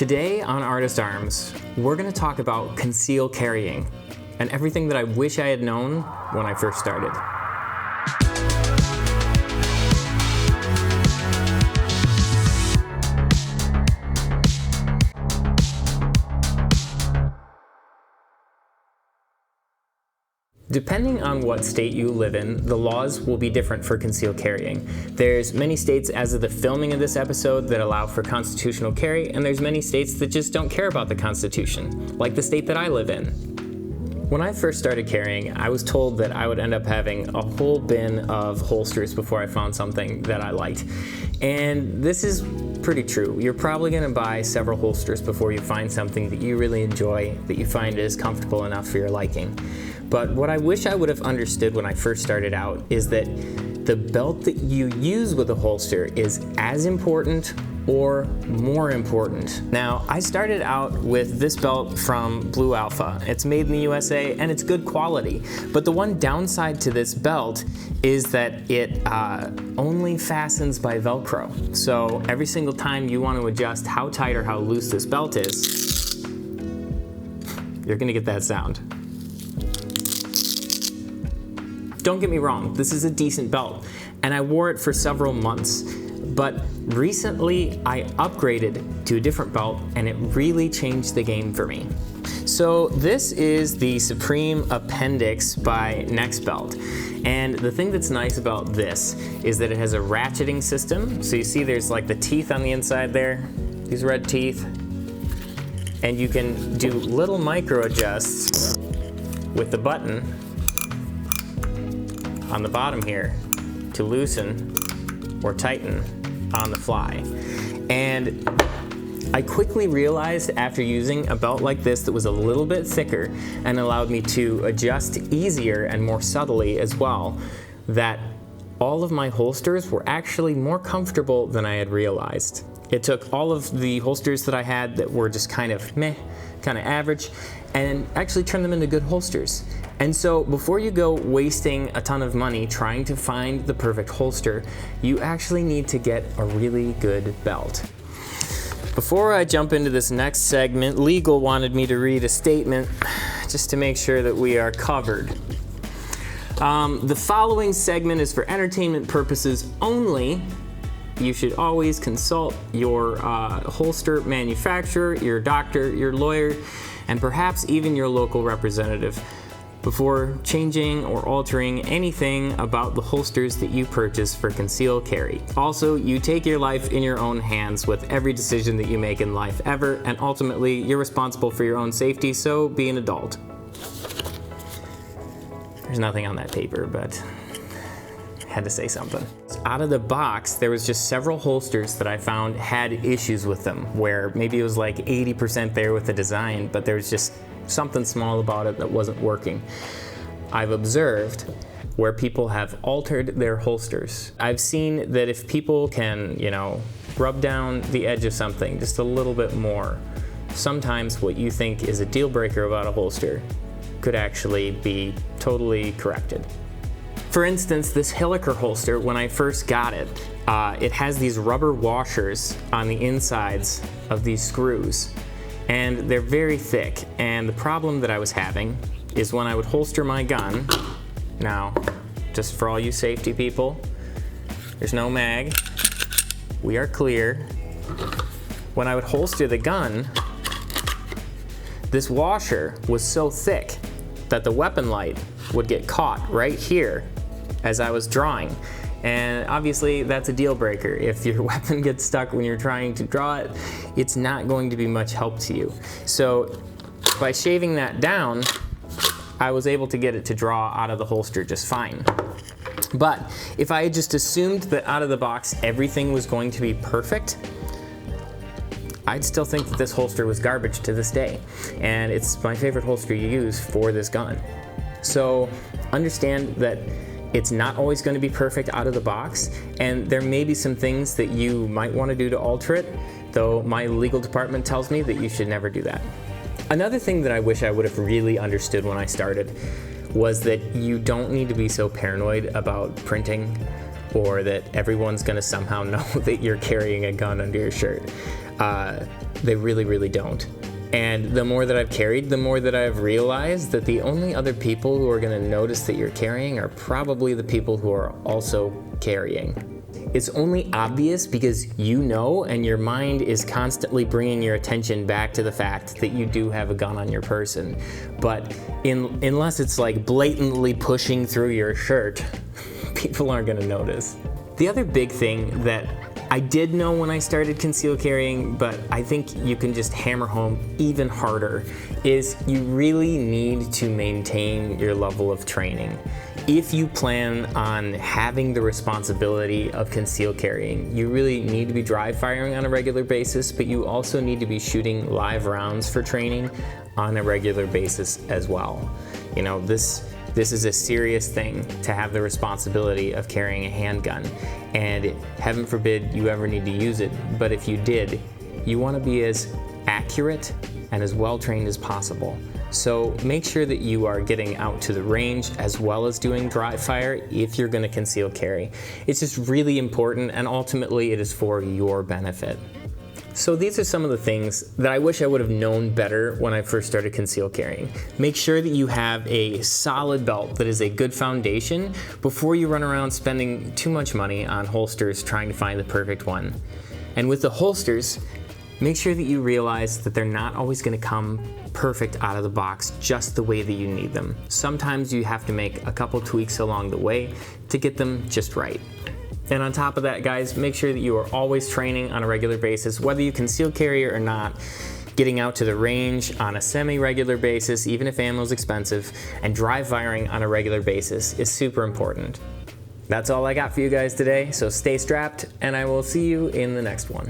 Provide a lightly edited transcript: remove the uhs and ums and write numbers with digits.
Today on Artist Arms, we're going to talk about concealed carrying and everything that I wish I had known when I first started. Depending on what state you live in, the laws will be different for concealed carrying. There's many states as of the filming of this episode that allow for constitutional carry, and there's many states that just don't care about the Constitution, like the state that I live in. When I first started carrying, I was told that I would end up having a whole bin of holsters before I found something that I liked. And this is pretty true. You're probably going to buy several holsters before you find something that you really enjoy, that you find is comfortable enough for your liking. But what I wish I would have understood when I first started out is that the belt that you use with a holster is as important or more important. Now, I started out with this belt from Blue Alpha. It's made in the USA and it's good quality. But the one downside to this belt is that it only fastens by Velcro. So every single time you want to adjust how tight or how loose this belt is, you're gonna get that sound. Don't get me wrong, this is a decent belt, and I wore it for several months. But recently, I upgraded to a different belt, and it really changed the game for me. So this is the Supreme Appendix by Nexbelt. And the thing that's nice about this is that it has a ratcheting system. So you see there's like the teeth on the inside there, these red teeth. And you can do little micro adjusts with the button on the bottom here to loosen or tighten on the fly. And I quickly realized after using a belt like this that was a little bit thicker and allowed me to adjust easier and more subtly as well, that all of my holsters were actually more comfortable than I had realized. It took all of the holsters that I had that were just kind of meh, kind of average, and actually turned them into good holsters. And so before you go wasting a ton of money trying to find the perfect holster, you actually need to get a really good belt. Before I jump into this next segment, legal wanted me to read a statement just to make sure that we are covered. The following segment is for entertainment purposes only. You should always consult your holster manufacturer, your doctor, your lawyer, and perhaps even your local representative before changing or altering anything about the holsters that you purchase for concealed carry. Also, you take your life in your own hands with every decision that you make in life ever, and ultimately, you're responsible for your own safety, so be an adult. There's nothing on that paper, but I had to say something. Out of the box, there was just several holsters that I found had issues with them, where maybe it was like 80% there with the design, but there was just something small about it that wasn't working. I've observed where people have altered their holsters. I've seen that if people can, rub down the edge of something just a little bit more, sometimes what you think is a deal breaker about a holster could actually be totally corrected. For instance, this Hilliker holster, when I first got it, it has these rubber washers on the insides of these screws. And they're very thick, and the problem that I was having is when I would holster my gun, now, just for all you safety people, there's no mag, we are clear. When I would holster the gun, this washer was so thick that the weapon light would get caught right here as I was drawing. And obviously that's a deal breaker. If your weapon gets stuck when you're trying to draw it, it's not going to be much help to you. So by shaving that down, I was able to get it to draw out of the holster just fine. But if I had just assumed that out of the box everything was going to be perfect, I'd still think that this holster was garbage to this day. And it's my favorite holster to use for this gun. So understand that it's not always going to be perfect out of the box, and there may be some things that you might want to do to alter it, though my legal department tells me that you should never do that. Another thing that I wish I would have really understood when I started was that you don't need to be so paranoid about printing or that everyone's going to somehow know that you're carrying a gun under your shirt. They really, really don't. And the more that I've carried, the more that I've realized that the only other people who are going to notice that you're carrying are probably the people who are also carrying. It's only obvious because you know, and your mind is constantly bringing your attention back to the fact that you do have a gun on your person. But unless it's like blatantly pushing through your shirt, people aren't going to notice. The other big thing that I did know when I started concealed carrying, but I think you can just hammer home even harder, is you really need to maintain your level of training. If you plan on having the responsibility of concealed carrying, you really need to be dry firing on a regular basis, but you also need to be shooting live rounds for training on a regular basis as well. You know, this is a serious thing to have the responsibility of carrying a handgun, and heaven forbid you ever need to use it, but if you did, you want to be as accurate and as well trained as possible. So make sure that you are getting out to the range as well as doing dry fire if you're going to conceal carry. It's just really important, and ultimately it is for your benefit. So these are some of the things that I wish I would have known better when I first started concealed carrying. Make sure that you have a solid belt that is a good foundation before you run around spending too much money on holsters trying to find the perfect one. And with the holsters, make sure that you realize that they're not always going to come perfect out of the box just the way that you need them. Sometimes you have to make a couple tweaks along the way to get them just right. And on top of that, guys, make sure that you are always training on a regular basis, whether you conceal carry or not. Getting out to the range on a semi-regular basis, even if ammo is expensive, and dry firing on a regular basis is super important. That's all I got for you guys today, so stay strapped, and I will see you in the next one.